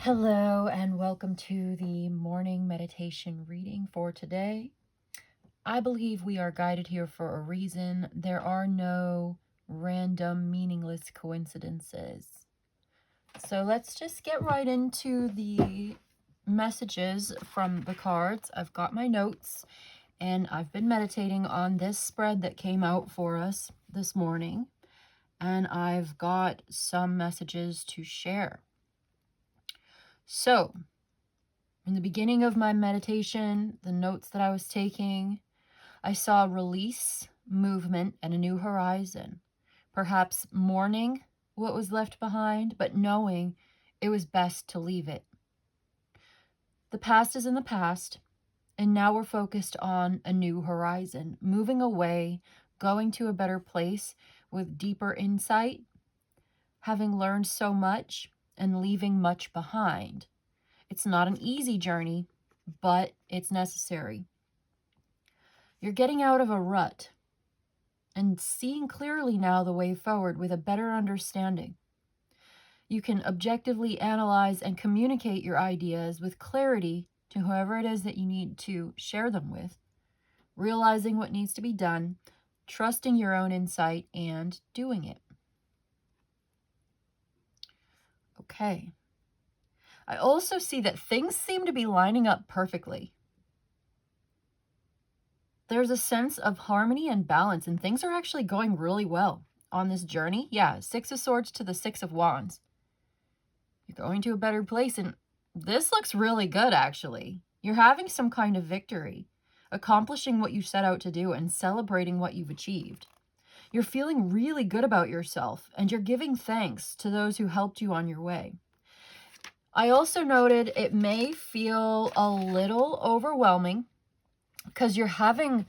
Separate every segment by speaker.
Speaker 1: Hello, and welcome to the morning meditation reading for today. I believe we are guided here for a reason. There are no random, meaningless coincidences. So let's just get right into the messages from the cards. I've got my notes, and I've been meditating on this spread that came out for us this morning, and I've got some messages to share. So, in the beginning of my meditation, the notes that I was taking, I saw release, movement, and a new horizon. Perhaps mourning what was left behind, but knowing it was best to leave it. The past is in the past, and now we're focused on a new horizon, moving away, going to a better place with deeper insight, having learned so much, and leaving much behind. It's not an easy journey, but it's necessary. You're getting out of a rut and seeing clearly now the way forward with a better understanding. You can objectively analyze and communicate your ideas with clarity to whoever it is that you need to share them with, realizing what needs to be done, trusting your own insight, and doing it. Okay. I also see that things seem to be lining up perfectly. There's a sense of harmony and balance, and things are actually going really well on this journey. Yeah, Six of Swords to the Six of Wands. You're going to a better place, and this looks really good, actually. You're having some kind of victory, accomplishing what you set out to do and celebrating what you've achieved. You're feeling really good about yourself, and you're giving thanks to those who helped you on your way. I also noted it may feel a little overwhelming because you're having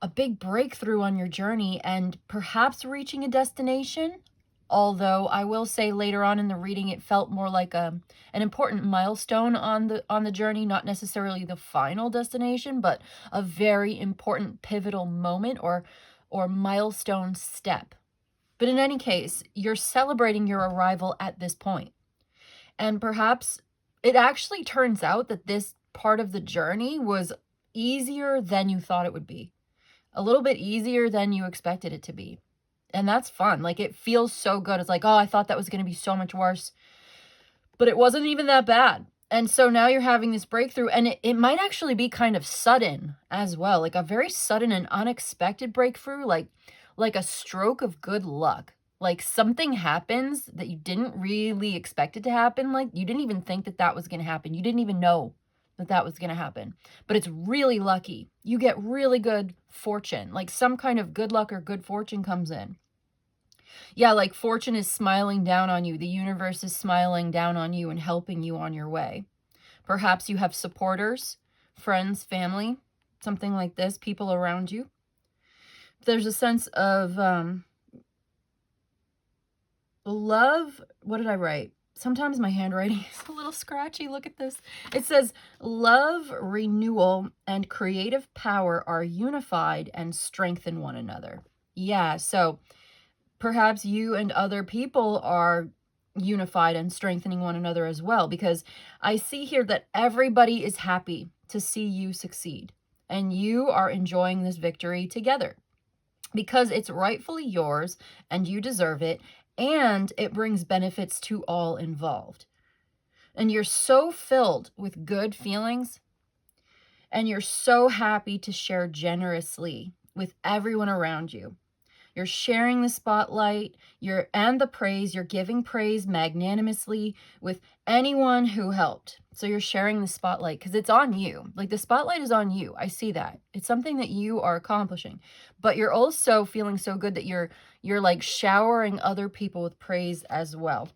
Speaker 1: a big breakthrough on your journey and perhaps reaching a destination. Although I will say later on in the reading, it felt more like an important milestone on the journey, not necessarily the final destination, but a very important pivotal moment or milestone step. But in any case, you're celebrating your arrival at this point. And perhaps it actually turns out that this part of the journey was easier than you thought it would be. A little bit easier than you expected it to be. And that's fun. Like, it feels so good. It's like, oh, I thought that was going to be so much worse. But it wasn't even that bad. And so now you're having this breakthrough. And it might actually be kind of sudden as well. Like a very sudden and unexpected breakthrough. Like a stroke of good luck. Like something happens that you didn't really expect it to happen. Like you didn't even think that was going to happen. You didn't even know that was going to happen. But it's really lucky. You get really good fortune. Like some kind of good luck or good fortune comes in. Yeah, like fortune is smiling down on you. The universe is smiling down on you and helping you on your way. Perhaps you have supporters, friends, family, something like this, people around you. There's a sense of love. What did I write? Sometimes my handwriting is a little scratchy. Look at this. It says, love, renewal, and creative power are unified and strengthen one another. Yeah, so perhaps you and other people are unified and strengthening one another as well, because I see here that everybody is happy to see you succeed, and you are enjoying this victory together because it's rightfully yours and you deserve it. And it brings benefits to all involved. And you're so filled with good feelings. And you're so happy to share generously with everyone around you. You're sharing the spotlight and the praise. You're giving praise magnanimously with anyone who helped. So you're sharing the spotlight because it's on you. Like the spotlight is on you. I see that. It's something that you are accomplishing. But you're also feeling so good that you're like showering other people with praise as well.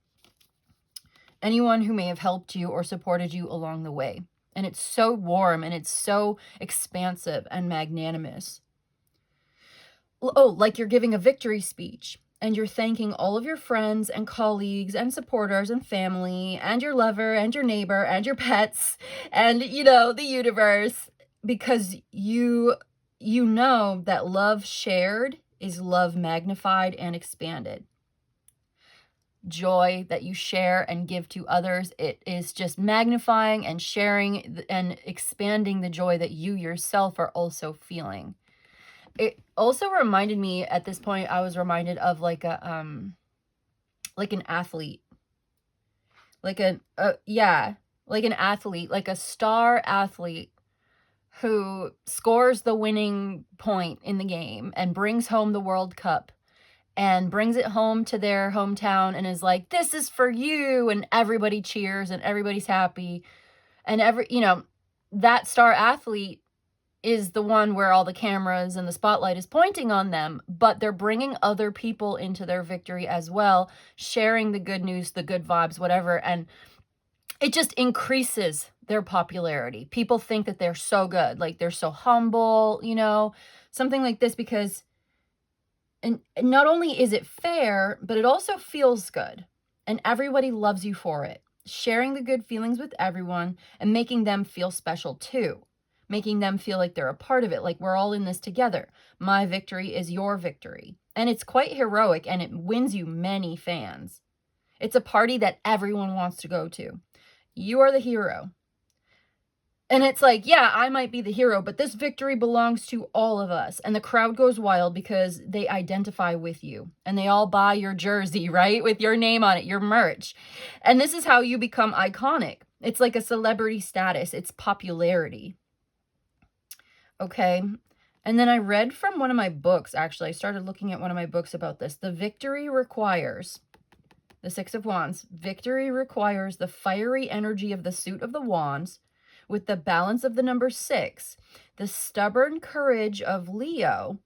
Speaker 1: Anyone who may have helped you or supported you along the way. And it's so warm and it's so expansive and magnanimous. Oh, like you're giving a victory speech and you're thanking all of your friends and colleagues and supporters and family and your lover and your neighbor and your pets and, the universe, because you know that love shared is love magnified and expanded. joy that you share and give to others. It is just magnifying and sharing and expanding the joy that you yourself are also feeling. It also reminded me, at this point, I was reminded of like an athlete, like like an athlete, like a star athlete who scores the winning point in the game and brings home the World Cup and brings it home to their hometown and is like, this is for you, and everybody cheers and everybody's happy. And that star athlete is the one where all the cameras and the spotlight is pointing on them, but they're bringing other people into their victory as well, sharing the good news, the good vibes, whatever, and it just increases their popularity. People think that they're so good, like they're so humble, something like this, because and not only is it fair, but it also feels good. And everybody loves you for it. Sharing the good feelings with everyone and making them feel special too. Making them feel like they're a part of it, like we're all in this together. My victory is your victory. And it's quite heroic, and it wins you many fans. It's a party that everyone wants to go to. You are the hero. And it's like, yeah, I might be the hero, but this victory belongs to all of us. And the crowd goes wild because they identify with you. And they all buy your jersey, right? With your name on it, your merch. And this is how you become iconic. It's like a celebrity status. It's popularity. Okay. And then I read from one of my books, actually. I started looking at one of my books about this. The Six of Wands. Victory requires the fiery energy of the suit of the wands, with the balance of the number 6, the stubborn courage of Leo,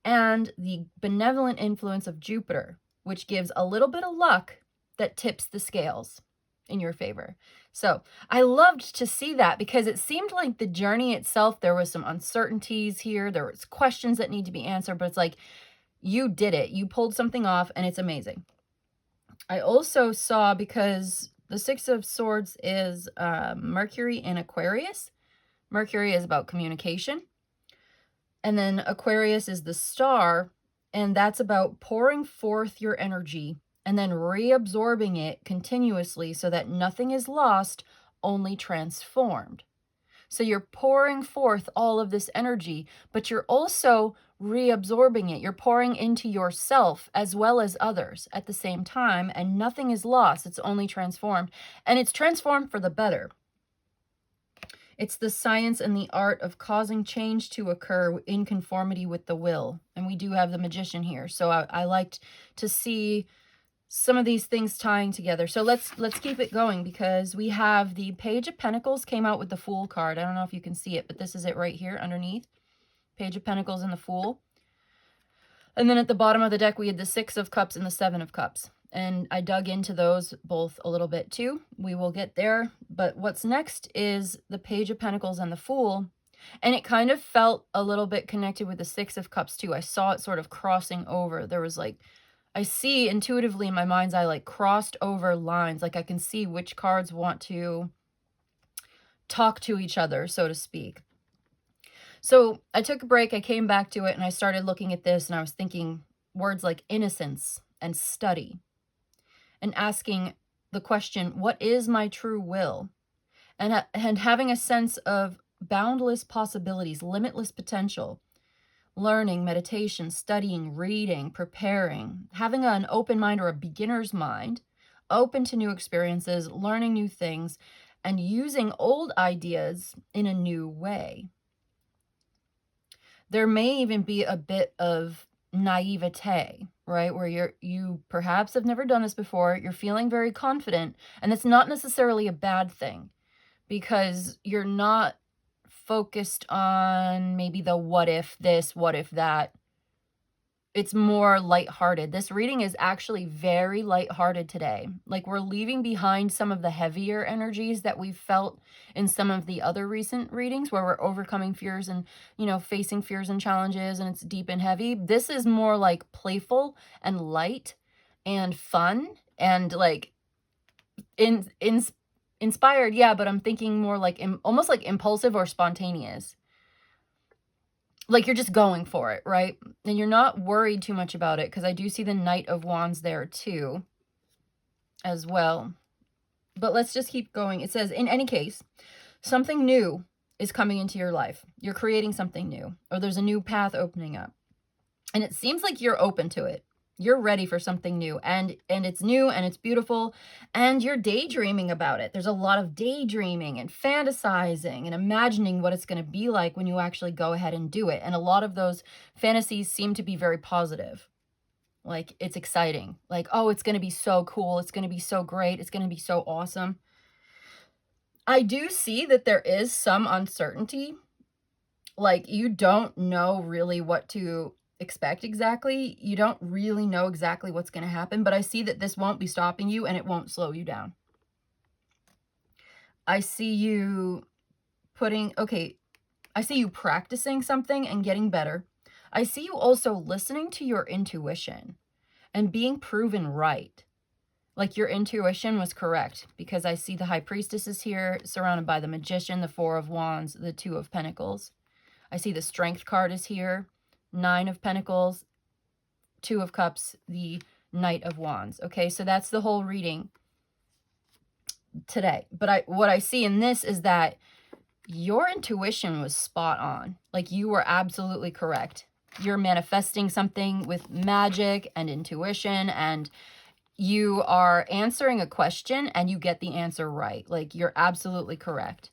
Speaker 1: and the benevolent influence of Jupiter, which gives a little bit of luck that tips the scales in your favor. So I loved to see that, because it seemed like the journey itself, there was some uncertainties here. There was questions that need to be answered, but it's like, you did it. You pulled something off, and it's amazing. I also saw, because the Six of Swords is Mercury in Aquarius. Mercury is about communication. And then Aquarius is the star, and that's about pouring forth your energy and then reabsorbing it continuously so that nothing is lost, only transformed. So you're pouring forth all of this energy, but you're also reabsorbing it. You're pouring into yourself as well as others at the same time, and nothing is lost. It's only transformed, and it's transformed for the better. It's the science and the art of causing change to occur in conformity with the will. And we do have the Magician here. So I liked to see some of these things tying together. So let's keep it going, because we have the Page of Pentacles came out with the Fool card. I don't know if you can see it, but this is it right here underneath. Page of Pentacles and the Fool. And then at the bottom of the deck, we had the Six of Cups and the Seven of Cups. And I dug into those both a little bit too. We will get there. But what's next is the Page of Pentacles and the Fool. And it kind of felt a little bit connected with the Six of Cups too. I saw it sort of crossing over. There was like, I see intuitively in my mind's eye, like crossed over lines. Like I can see which cards want to talk to each other, so to speak. So I took a break, I came back to it, and I started looking at this, and I was thinking words like innocence and study, and asking the question, what is my true will? And having a sense of boundless possibilities, limitless potential. Learning, meditation, studying, reading, preparing, having an open mind or a beginner's mind, open to new experiences, learning new things, and using old ideas in a new way. There may even be a bit of naivete, right? Where you perhaps have never done this before, you're feeling very confident, and it's not necessarily a bad thing, because you're not focused on maybe the what if this, what if that. It's more lighthearted. This reading is actually very lighthearted today. Like we're leaving behind some of the heavier energies that we've felt in some of the other recent readings where we're overcoming fears and, facing fears and challenges, and it's deep and heavy. This is more like playful and light and fun and like inspired. Yeah, but I'm thinking more like almost like impulsive or spontaneous. Like you're just going for it, right? And you're not worried too much about it, because I do see the Knight of Wands there too. as well. But let's just keep going. It says, in any case, something new is coming into your life. You're creating something new, or there's a new path opening up. And it seems like you're open to it. You're ready for something new, and it's new and it's beautiful, and you're daydreaming about it. There's a lot of daydreaming and fantasizing and imagining what it's going to be like when you actually go ahead and do it. And a lot of those fantasies seem to be very positive. Like, it's exciting. Like, oh, it's going to be so cool. It's going to be so great. It's going to be so awesome. I do see that there is some uncertainty. Like, you don't know really what to expect exactly. You don't really know exactly what's going to happen, but I see that this won't be stopping you and it won't slow you down. I see you I see you practicing something and getting better. I see you also listening to your intuition and being proven right. Like, your intuition was correct, because I see the High Priestess is here, surrounded by the Magician, the Four of Wands, the Two of Pentacles. I see the Strength card is here, Nine of Pentacles, Two of Cups, the Knight of Wands. Okay, so that's the whole reading today. But what I see in this is that your intuition was spot on. Like, you were absolutely correct. You're manifesting something with magic and intuition, and you are answering a question and you get the answer right. Like, you're absolutely correct.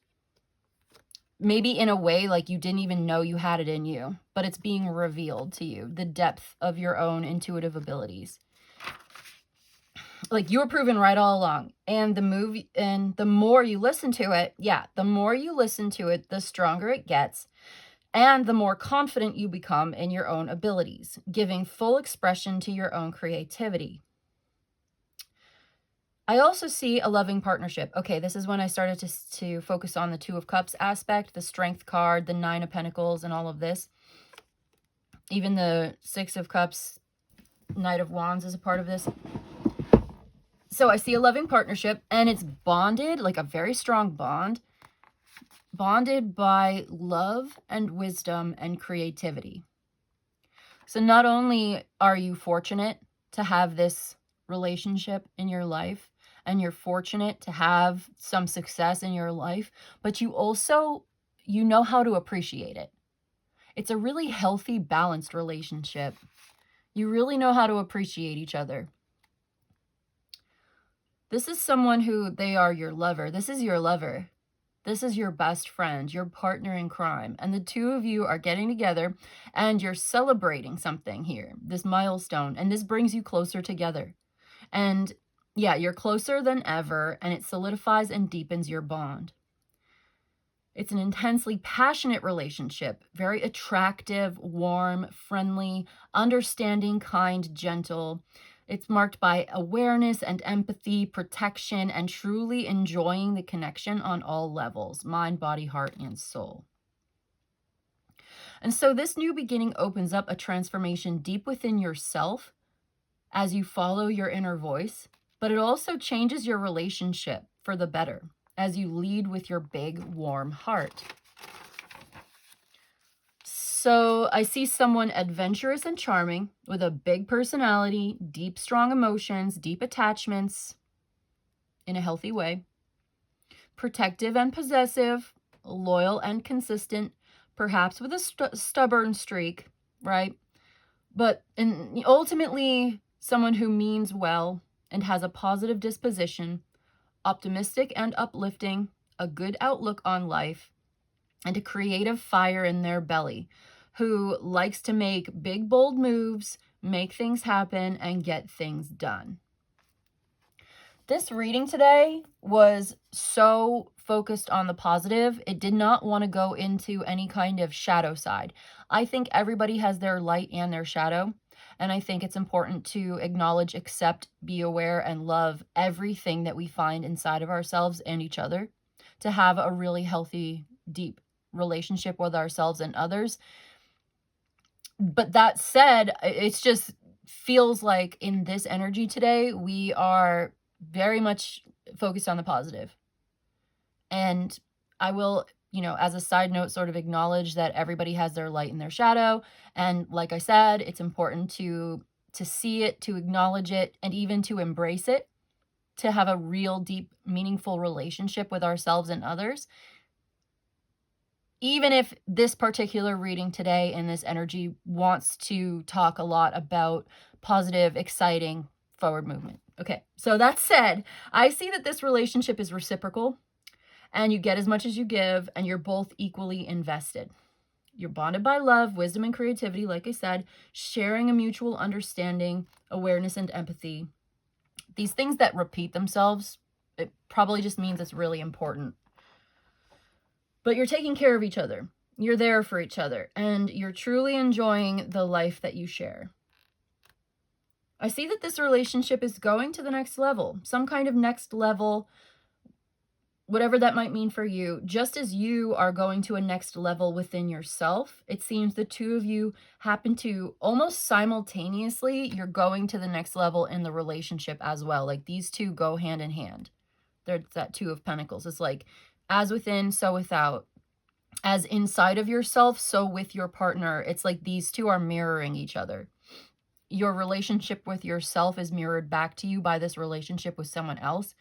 Speaker 1: Maybe in a way like you didn't even know you had it in you, but it's being revealed to you, the depth of your own intuitive abilities. Like, you were proven right all along. And the more you listen to it, the more you listen to it, the stronger it gets, and the more confident you become in your own abilities, giving full expression to your own creativity. I also see a loving partnership. Okay, this is when I started to focus on the Two of Cups aspect, the Strength card, the Nine of Pentacles, and all of this. Even the Six of Cups, Knight of Wands is a part of this. So I see a loving partnership, and it's bonded, like a very strong bond, bonded by love and wisdom and creativity. So not only are you fortunate to have this relationship in your life, and you're fortunate to have some success in your life, but you know how to appreciate it. It's a really healthy, balanced relationship. You really know how to appreciate each other. This is someone who, they are your lover. This is your lover. This is your best friend, your partner in crime. And the two of you are getting together and you're celebrating something here, this milestone, and this brings you closer together. And yeah, you're closer than ever, and it solidifies and deepens your bond. It's an intensely passionate relationship, very attractive, warm, friendly, understanding, kind, gentle. It's marked by awareness and empathy, protection, and truly enjoying the connection on all levels, mind, body, heart, and soul. And so this new beginning opens up a transformation deep within yourself as you follow your inner voice, but it also changes your relationship for the better as you lead with your big, warm heart. So I see someone adventurous and charming with a big personality, deep, strong emotions, deep attachments in a healthy way, protective and possessive, loyal and consistent, perhaps with a stubborn streak, right? But ultimately, someone who means well and has a positive disposition, optimistic and uplifting, a good outlook on life, and a creative fire in their belly, who likes to make big, bold moves, make things happen, and get things done. This reading today was so focused on the positive. It did not want to go into any kind of shadow side. I think everybody has their light and their shadow. And I think it's important to acknowledge, accept, be aware, and love everything that we find inside of ourselves and each other to have a really healthy, deep relationship with ourselves and others. But that said, it's just feels like in this energy today, we are very much focused on the positive. And I will, as a side note, sort of acknowledge that everybody has their light and their shadow. And like I said, it's important to see it, to acknowledge it, and even to embrace it. to have a real, deep, meaningful relationship with ourselves and others. Even if this particular reading today in this energy wants to talk a lot about positive, exciting forward movement. Okay, so that said, I see that this relationship is reciprocal and you get as much as you give and you're both equally invested. You're bonded by love, wisdom, and creativity, like I said, sharing a mutual understanding, awareness, and empathy. These things that repeat themselves, it probably just means it's really important. But you're taking care of each other. You're there for each other. And you're truly enjoying the life that you share. I see that this relationship is going to the next level. Some kind of next level, whatever that might mean for you. Just as you are going to a next level within yourself, it seems the two of you happen to almost simultaneously, you're going to the next level in the relationship as well. Like these two go hand in hand. There's that Two of Pentacles. It's like, as within, so without. As inside of yourself, so with your partner. It's like these two are mirroring each other. Your relationship with yourself is mirrored back to you by this relationship with someone else,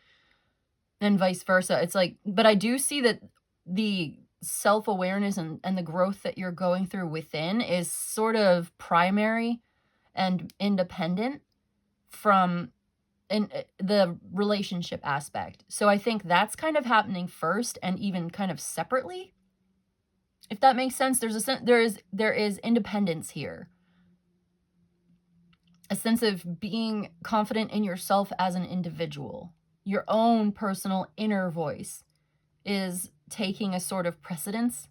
Speaker 1: and vice versa. It's like, but I do see that the self-awareness and the growth that you're going through within is sort of primary and independent from in the relationship aspect. So I think that's kind of happening first and even kind of separately. If that makes sense, there is independence here. A sense of being confident in yourself as an individual. Your own personal inner voice is taking a sort of precedence.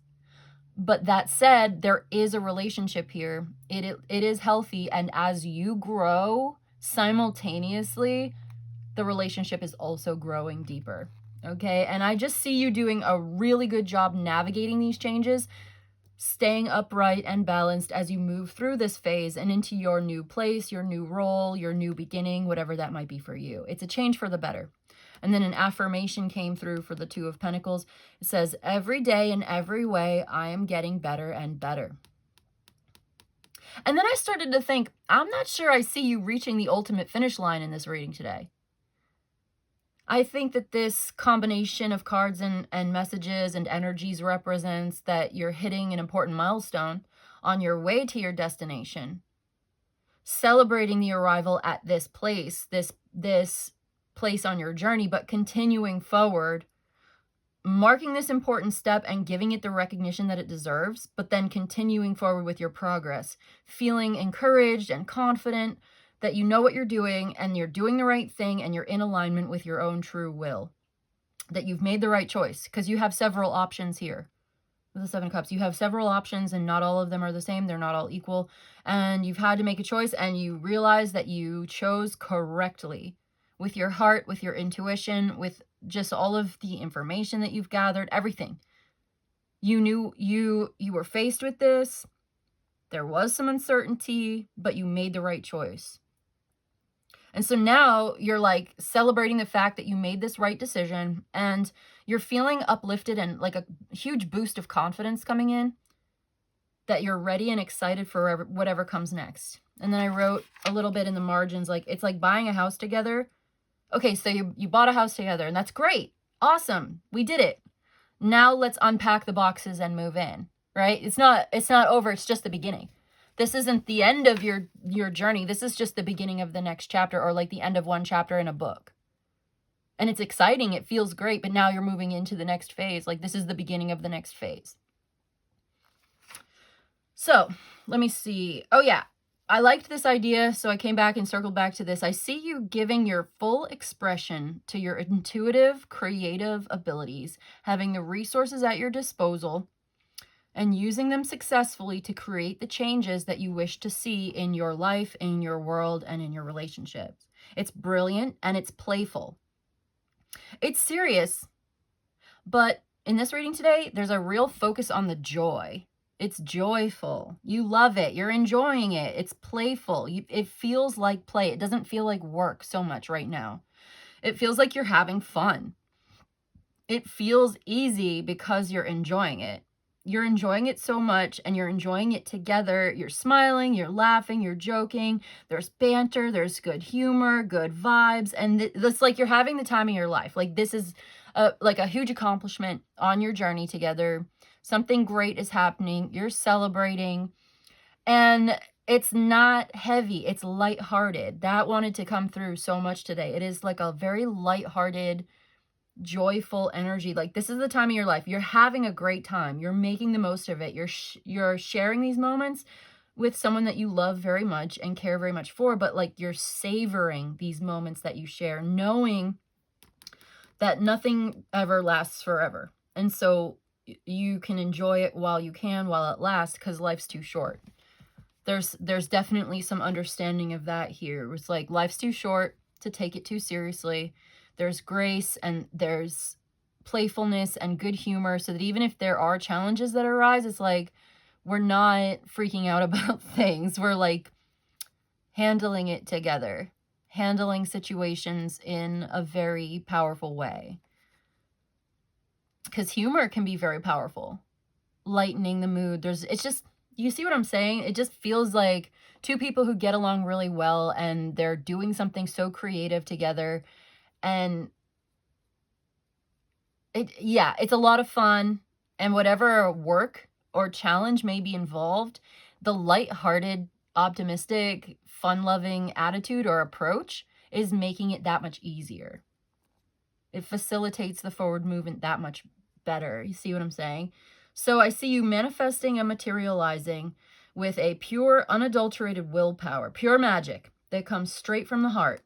Speaker 1: But that said, there is a relationship here. It is healthy, and as you grow simultaneously, the relationship is also growing deeper. Okay, and I just see you doing a really good job navigating these changes, staying upright and balanced as you move through this phase and into your new place, your new role, your new beginning, whatever that might be for you. It's a change for the better. And then an affirmation came through for the Two of Pentacles. It says, every day in every way, I am getting better and better. And then I started to think, I'm not sure I see you reaching the ultimate finish line in this reading today. I think that this combination of cards and messages and energies represents that you're hitting an important milestone on your way to your destination, celebrating the arrival at this place, this place on your journey, but continuing forward, marking this important step and giving it the recognition that it deserves, but then continuing forward with your progress, feeling encouraged and confident that you know what you're doing and you're doing the right thing and you're in alignment with your own true will, that you've made the right choice, because you have several options here. With the Seven of Cups, you have several options and not all of them are the same. They're not all equal. And you've had to make a choice and you realize that you chose correctly with your heart, with your intuition, with just all of the information that you've gathered, everything. You knew you were faced with this. There was some uncertainty, but you made the right choice. And so now you're like celebrating the fact that you made this right decision and you're feeling uplifted and like a huge boost of confidence coming in, that you're ready and excited for whatever comes next. And then I wrote a little bit in the margins, like it's like buying a house together. Okay, so you bought a house together and that's great. Awesome. We did it. Now let's unpack the boxes and move in, right? It's not over. It's just the beginning. This isn't the end of your journey. This is just the beginning of the next chapter, or like the end of one chapter in a book. And it's exciting. It feels great. But now you're moving into the next phase. Like this is the beginning of the next phase. So let me see. Oh yeah. I liked this idea. So I came back and circled back to this. I see you giving your full expression to your intuitive, creative abilities, having the resources at your disposal, and using them successfully to create the changes that you wish to see in your life, in your world, and in your relationships. It's brilliant and it's playful. It's serious, but in this reading today, there's a real focus on the joy. It's joyful. You love it. You're enjoying it. It's playful. It feels like play. It doesn't feel like work so much right now. It feels like you're having fun. It feels easy because you're enjoying it. you're enjoying it so much and you're enjoying it together. You're smiling, you're laughing, you're joking. There's banter, there's good humor, good vibes. And it's like you're having the time of your life. Like this is like a huge accomplishment on your journey together. Something great is happening. You're celebrating. And it's not heavy. It's lighthearted. That wanted to come through so much today. It is like a very lighthearted, joyful energy. Like this is the time of your life. You're having a great time. You're making the most of it. You're sharing these moments with someone that you love very much and care very much for, but like you're savoring these moments that you share, knowing that nothing ever lasts forever. And so you can enjoy it while you can, while it lasts, because life's too short. There's definitely some understanding of that here. It's like life's too short to take it too seriously. There's grace and there's playfulness and good humor, so that even if there are challenges that arise, it's like we're not freaking out about things. We're like handling it together, handling situations in a very powerful way. Because humor can be very powerful, lightening the mood. It's just, you see what I'm saying? It just feels like two people who get along really well and they're doing something so creative together. And it's a lot of fun. And whatever work or challenge may be involved, the lighthearted, optimistic, fun-loving attitude or approach is making it that much easier. It facilitates the forward movement that much better. You see what I'm saying? So I see you manifesting and materializing with a pure, unadulterated willpower, pure magic that comes straight from the heart,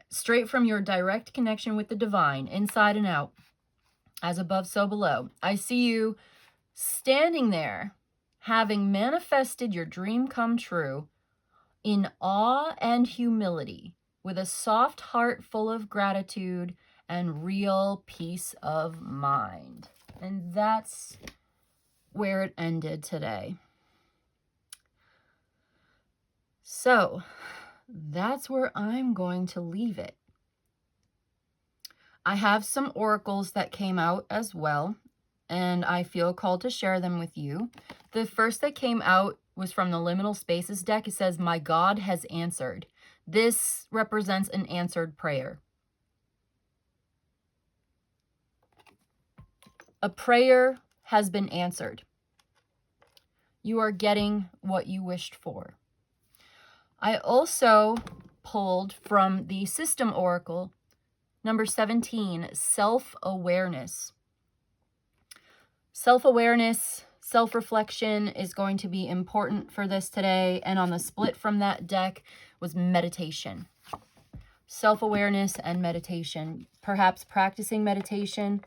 Speaker 1: straight from your direct connection with the divine, inside and out, as above, so below. I see you standing there, having manifested your dream come true in awe and humility, with a soft heart full of gratitude and real peace of mind. And that's where it ended today. So that's where I'm going to leave it. I have some oracles that came out as well, and I feel called to share them with you. The first that came out was from the Liminal Spaces deck. It says, "My God has answered." This represents an answered prayer. A prayer has been answered. You are getting what you wished for. I also pulled from the System Oracle, number 17, self-awareness. Self-awareness, self-reflection is going to be important for this today. And on the split from that deck was meditation. Self-awareness and meditation. Perhaps practicing meditation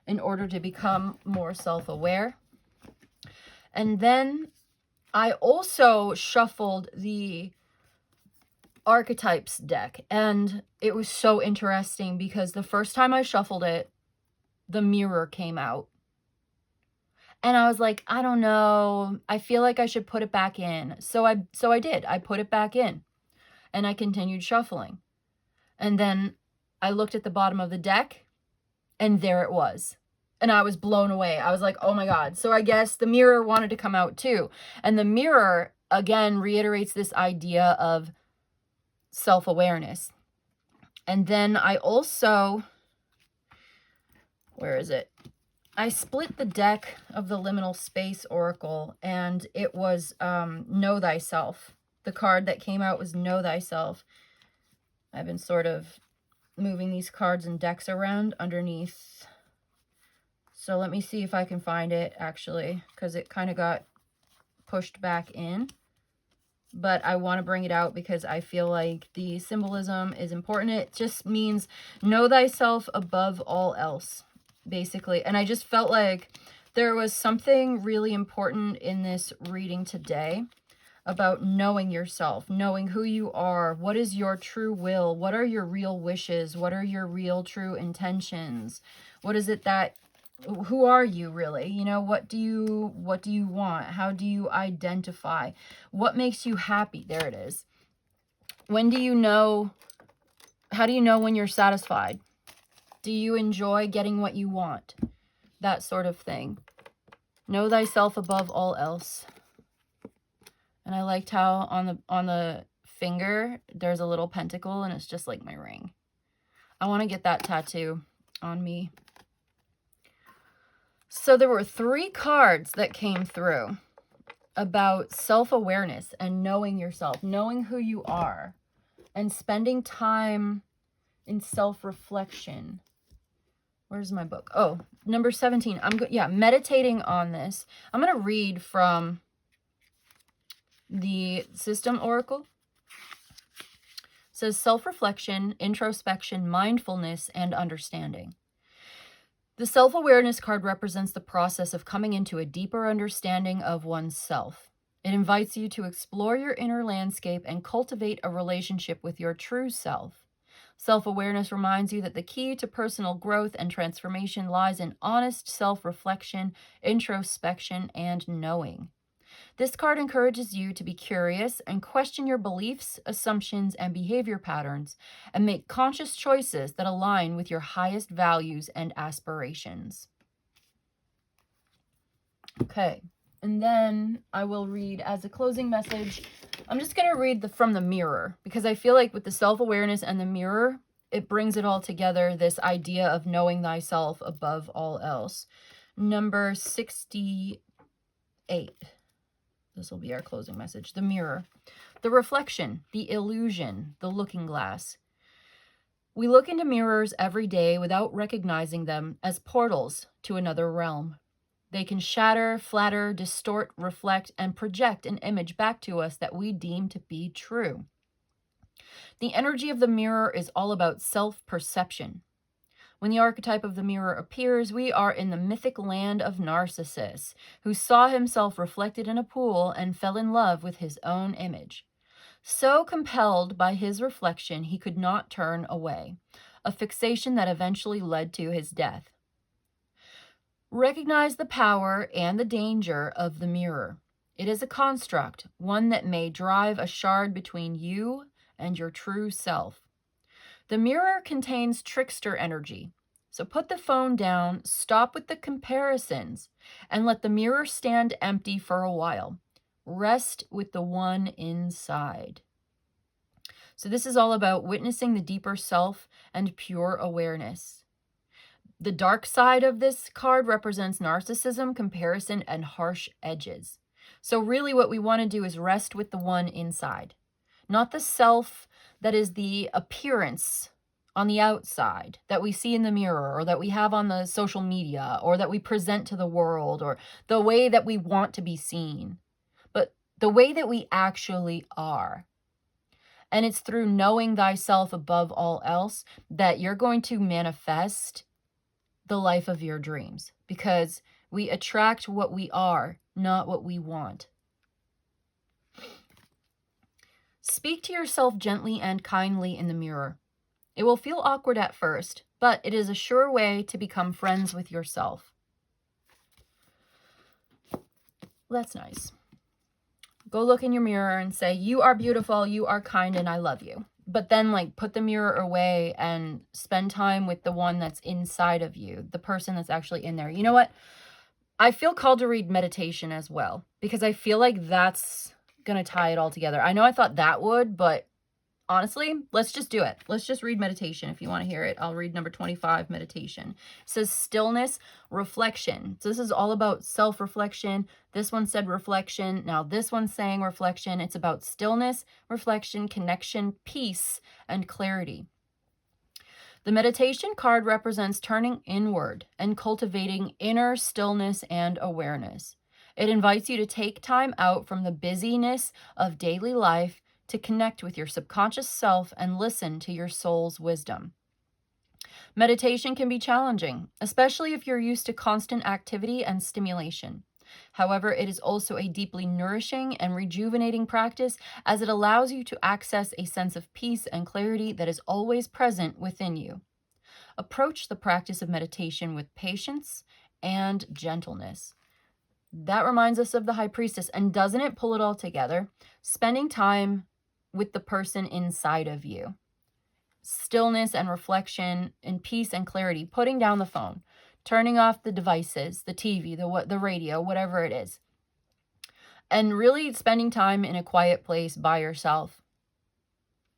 Speaker 1: in order to become more self-aware. And then I also shuffled the Archetypes deck, and it was so interesting because the first time I shuffled it, the Mirror came out. And I was like, I don't know, I feel like I should put it back in. So I did. I put it back in and I continued shuffling. And then I looked at the bottom of the deck and there it was. And I was blown away. I was like, oh my God. So I guess the Mirror wanted to come out too. And the Mirror, again, reiterates this idea of self-awareness. And then I also, where is it? I split the deck of the Liminal Space Oracle, and it was Know Thyself. The card that came out was Know Thyself. I've been sort of moving these cards and decks around underneath. So let me see if I can find it, actually, because it kind of got pushed back in. But I want to bring it out because I feel like the symbolism is important. It just means know thyself above all else, basically. And I just felt like there was something really important in this reading today about knowing yourself, knowing who you are, what is your true will, what are your real wishes, what are your real true intentions, what is it that, who are you really? You know, what do you want? How do you identify? What makes you happy? There it is. When do you know, how do you know when you're satisfied? Do you enjoy getting what you want? That sort of thing. Know thyself above all else. And I liked how on the finger, there's a little pentacle and it's just like my ring. I want to get that tattoo on me. So there were 3 cards that came through about self-awareness and knowing yourself, knowing who you are, and spending time in self-reflection. Where's my book? Oh, number 17. Meditating on this. I'm going to read from the System Oracle. It says self-reflection, introspection, mindfulness, and understanding. The self-awareness card represents the process of coming into a deeper understanding of oneself. It invites you to explore your inner landscape and cultivate a relationship with your true self. Self-awareness reminds you that the key to personal growth and transformation lies in honest self-reflection, introspection, and knowing. This card encourages you to be curious and question your beliefs, assumptions, and behavior patterns, and make conscious choices that align with your highest values and aspirations. Okay, and then I will read as a closing message. I'm just going to read from the mirror, because I feel like with the self-awareness and the mirror, it brings it all together, this idea of knowing thyself above all else. Number 68. This will be our closing message. The mirror. The reflection, the illusion, the looking glass. We look into mirrors every day without recognizing them as portals to another realm. They can shatter, flatter, distort, reflect, and project an image back to us that we deem to be true. The energy of the mirror is all about self-perception. When the archetype of the mirror appears, we are in the mythic land of Narcissus, who saw himself reflected in a pool and fell in love with his own image. So compelled by his reflection, he could not turn away, a fixation that eventually led to his death. Recognize the power and the danger of the mirror. It is a construct, one that may drive a shard between you and your true self. The mirror contains trickster energy, so put the phone down, stop with the comparisons, and let the mirror stand empty for a while. Rest with the one inside. So this is all about witnessing the deeper self and pure awareness. The dark side of this card represents narcissism, comparison, and harsh edges. So really what we want to do is rest with the one inside, not the self that is the appearance on the outside that we see in the mirror, or that we have on the social media, or that we present to the world, or the way that we want to be seen, but the way that we actually are. And it's through knowing thyself above all else that you're going to manifest the life of your dreams, because we attract what we are, not what we want. Speak to yourself gently and kindly in the mirror. It will feel awkward at first, but it is a sure way to become friends with yourself. That's nice. Go look in your mirror and say, you are beautiful, you are kind, and I love you. But then put the mirror away and spend time with the one that's inside of you, the person that's actually in there. You know what? I feel called to read meditation as well, because I feel like that's going to tie it all together. I know I thought that would, but honestly, let's just do it. Let's just read meditation. If you want to hear it, I'll read number 25, meditation. It says stillness, reflection. So this is all about self-reflection. This one said reflection. Now this one's saying reflection. It's about stillness, reflection, connection, peace, and clarity. The meditation card represents turning inward and cultivating inner stillness and awareness. It invites you to take time out from the busyness of daily life to connect with your subconscious self and listen to your soul's wisdom. Meditation can be challenging, especially if you're used to constant activity and stimulation. However, it is also a deeply nourishing and rejuvenating practice, as it allows you to access a sense of peace and clarity that is always present within you. Approach the practice of meditation with patience and gentleness. That reminds us of the High Priestess, and doesn't it pull it all together? Spending time with the person inside of you. Stillness and reflection and peace and clarity. Putting down the phone. turning off the devices, the TV, the radio, whatever it is, and really spending time in a quiet place by yourself.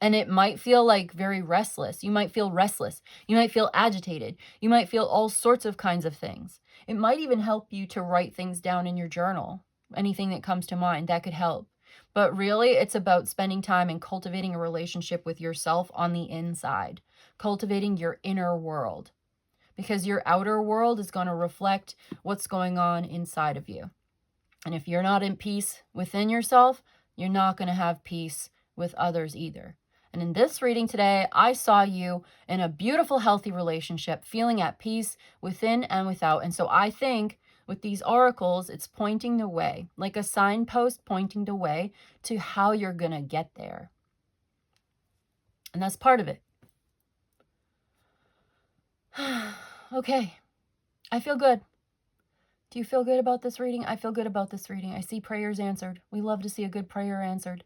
Speaker 1: And it might feel like very restless. You might feel restless. You might feel agitated. You might feel all sorts of kinds of things. It might even help you to write things down in your journal. Anything that comes to mind, that could help. But really, it's about spending time and cultivating a relationship with yourself on the inside, cultivating your inner world, because your outer world is going to reflect what's going on inside of you. And if you're not in peace within yourself, you're not going to have peace with others either. And in this reading today, I saw you in a beautiful, healthy relationship, feeling at peace within and without. And so I think with these oracles, it's pointing the way, like a signpost pointing the way to how you're going to get there. And that's part of it. Okay, I feel good. Do you feel good about this reading? I feel good about this reading. I see prayers answered. We love to see a good prayer answered.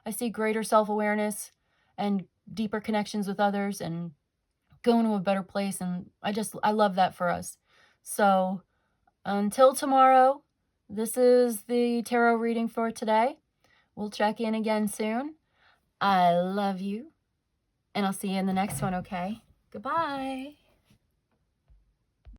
Speaker 1: I see greater self-awareness and deeper connections with others and going to a better place. And I love that for us. So until tomorrow, this is the tarot reading for today. We'll check in again soon. I love you. And I'll see you in the next one, okay? Goodbye.